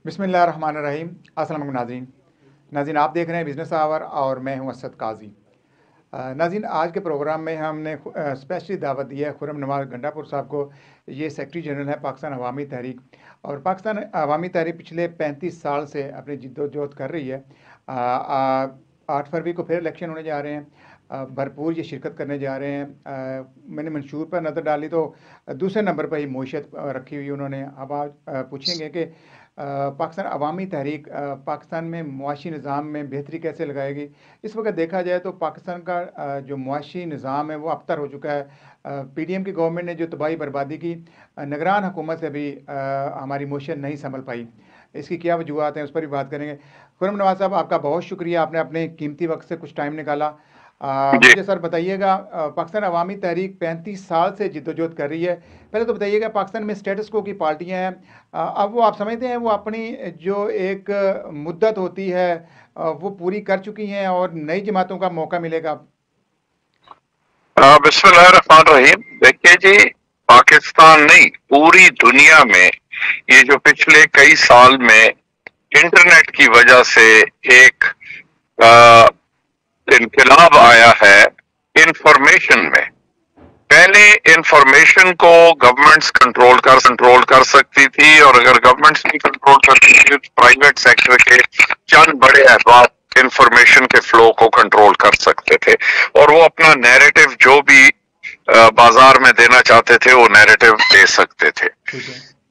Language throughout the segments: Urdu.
بسم اللہ الرحمن الرحیم۔ السلام علیکم ناظرین آپ دیکھ رہے ہیں بزنس آور اور میں ہوں اسد قاضی۔ ناظرین، آج کے پروگرام میں ہم نے اسپیشلی دعوت دی ہے خرم نواز گنڈا پور صاحب کو۔ یہ سیکرٹری جنرل ہے پاکستان عوامی تحریک، اور پاکستان عوامی تحریک پچھلے 35 سال سے اپنی جد و جہد کر رہی ہے۔ 8 فروری کو پھر الیکشن ہونے جا رہے ہیں، بھرپور یہ شرکت کرنے جا رہے ہیں۔ میں نے منشور پر نظر ڈالی تو دوسرے نمبر پر ہی معیشت رکھی ہوئی انہوں نے۔ اب آج پوچھیں گے کہ پاکستان عوامی تحریک پاکستان میں معاشی نظام میں بہتری کیسے لگائے گی۔ اس وقت دیکھا جائے تو پاکستان کا جو معاشی نظام ہے وہ ابتر ہو چکا ہے۔ پی ڈی ایم کی گورنمنٹ نے جو تباہی بربادی کی، نگران حکومت سے بھی ہماری معیشت نہیں سنبھل پائی۔ اس کی کیا وجوہات ہیں، اس پر بھی بات کریں گے۔ خرم نواز صاحب، آپ کا بہت شکریہ، آپ نے اپنے قیمتی وقت سے کچھ ٹائم نکالا۔ مجھے سر بتائیے گا، پاکستان عوامی تحریک 35 سال سے جدوجہد کر رہی ہے۔ پہلے تو بتائیے گا، پاکستان میں اسٹیٹس کو کی پارٹیاں ہیں، اب وہ آپ سمجھتے ہیں وہ اپنی جو ایک مدت ہوتی ہے وہ پوری کر چکی ہیں اور نئی جماعتوں کا موقع ملے گا؟ بسم اللہ الرحمن الرحیم۔ دیکھیے جی، پاکستان نہیں، پوری دنیا میں یہ جو پچھلے کئی سال میں انٹرنیٹ کی وجہ سے ایک انقلاب آیا ہے انفارمیشن میں۔ پہلے انفارمیشن کو گورنمنٹس کنٹرول کر سکتی تھی، اور اگر گورنمنٹس نہیں کنٹرول کرتی تھی تو پرائیویٹ سیکٹر کے چند بڑے احباب انفارمیشن کے فلو کو کنٹرول کر سکتے تھے، اور وہ اپنا نیریٹو جو بھی بازار میں دینا چاہتے تھے وہ نیریٹو دے سکتے تھے۔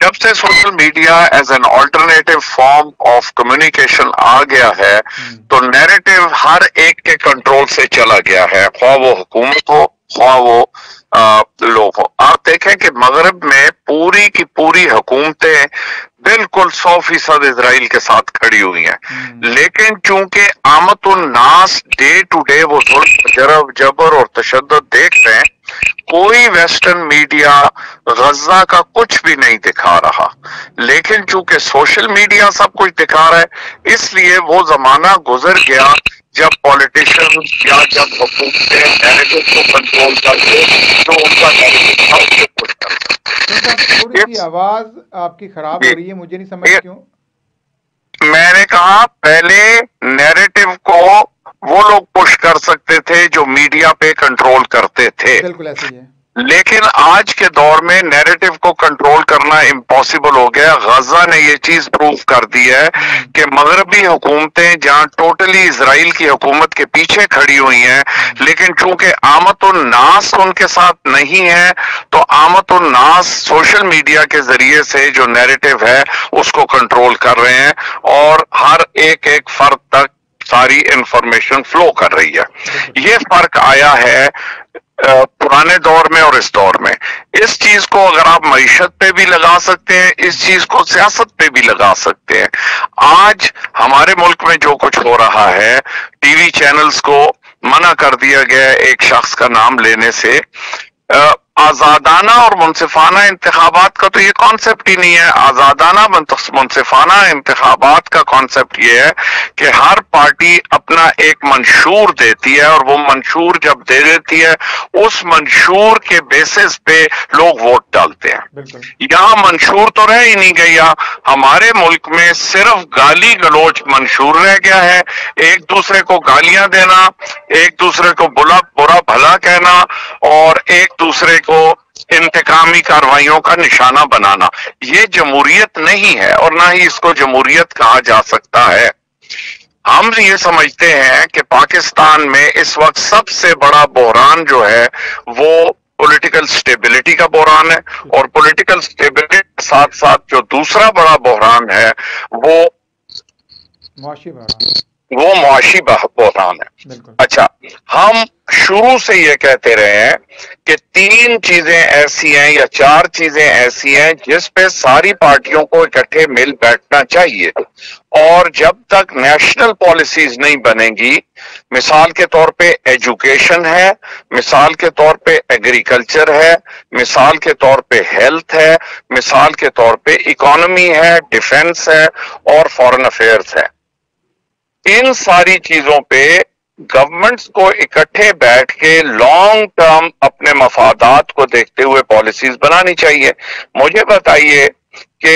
جب سے social media as an alternative form of communication آ گیا ہے تو نیریٹو ہر ایک کے کنٹرول سے چلا گیا ہے، خواہ وہ حکومت ہو خواہ وہ لوگ ہو۔ آپ دیکھیں کہ مغرب میں پوری کی پوری حکومتیں بالکل 100% اسرائیل کے ساتھ کھڑی ہوئی ہیں، لیکن چونکہ آمت الناس ڈے ٹو ڈے وہ ظلم جبر اور تشدد دیکھ رہے ہیں، کوئی ویسٹرن میڈیا غزہ کا کچھ بھی نہیں دکھا رہا، لیکن چونکہ سوشل میڈیا سب کچھ دکھا رہا ہے، اس لیے وہ زمانہ گزر گیا جب پولیٹیشن یا جب حکومتیں نیریٹو کو کنٹرول کرتے تو ان کا نیریٹو تھا اس کو پش کرتے۔ تھوڑی سی آواز آپ کی خراب ہو رہی ہے، مجھے نہیں سمجھ کیوں۔ میں نے کہا پہلے نیریٹو کو وہ لوگ پش کر سکتے تھے جو میڈیا پہ کنٹرول کرتے تھے، بالکل ایسے ہی ہے، لیکن آج کے دور میں نیریٹو کو کنٹرول کرنا امپاسبل ہو گیا۔ غزہ نے یہ چیز پروف کر دی ہے کہ مغربی حکومتیں جہاں ٹوٹلی اسرائیل کی حکومت کے پیچھے کھڑی ہوئی ہیں، لیکن چونکہ آمت الناس ان کے ساتھ نہیں ہے تو آمت الناس سوشل میڈیا کے ذریعے سے جو نیریٹو ہے اس کو کنٹرول کر رہے ہیں، اور ہر ایک فرد تک ساری انفارمیشن فلو کر رہی ہے۔ یہ فرق آیا ہے پرانے دور میں اور اس دور میں۔ اس چیز کو اگر آپ معیشت پہ بھی لگا سکتے ہیں، اس چیز کو سیاست پہ بھی لگا سکتے ہیں۔ آج ہمارے ملک میں جو کچھ ہو رہا ہے، ٹی وی چینلز کو منع کر دیا گیا ایک شخص کا نام لینے سے۔ آزادانہ اور منصفانہ انتخابات کا تو یہ کانسیپٹ ہی نہیں ہے۔ آزادانہ منصفانہ انتخابات کا کانسیپٹ یہ ہے کہ ہر پارٹی اپنا ایک منشور دیتی ہے، اور وہ منشور جب دے دیتی ہے اس منشور کے بیسس پہ لوگ ووٹ ڈالتے ہیں۔ یہاں منشور تو رہ ہی نہیں گیا، ہمارے ملک میں صرف گالی گلوچ منشور رہ گیا ہے، ایک دوسرے کو گالیاں دینا، ایک دوسرے کو برا بھلا کہنا، اور ایک دوسرے کو انتقامی کارروائیوں کا نشانہ بنانا۔ یہ جمہوریت نہیں ہے، اور نہ ہی اس کو جمہوریت کہا جا سکتا ہے۔ ہم یہ سمجھتے ہیں کہ پاکستان میں اس وقت سب سے بڑا بحران جو ہے وہ پولیٹیکل سٹیبلٹی کا بحران ہے، اور پولیٹیکل سٹیبلٹی کے ساتھ ساتھ جو دوسرا بڑا بحران ہے وہ معاشی بحران ہے۔ اچھا، ہم شروع سے یہ کہتے رہے ہیں کہ 3 چیزیں ایسی ہیں یا 4 چیزیں ایسی ہیں جس پہ ساری پارٹیوں کو اکٹھے مل بیٹھنا چاہیے، اور جب تک نیشنل پالیسیز نہیں بنے گی، مثال کے طور پہ ایجوکیشن ہے، مثال کے طور پہ ایگریکلچر ہے، مثال کے طور پہ ہیلتھ ہے، مثال کے طور پہ اکانومی ہے، ڈیفنس ہے، اور فورن افیئرز ہے۔ ان ساری چیزوں پہ گورنمنٹس کو اکٹھے بیٹھ کے لانگ ٹرم اپنے مفادات کو دیکھتے ہوئے پالیسیز بنانی چاہیے۔ مجھے بتائیے کہ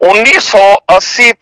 1980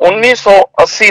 1980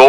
2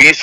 20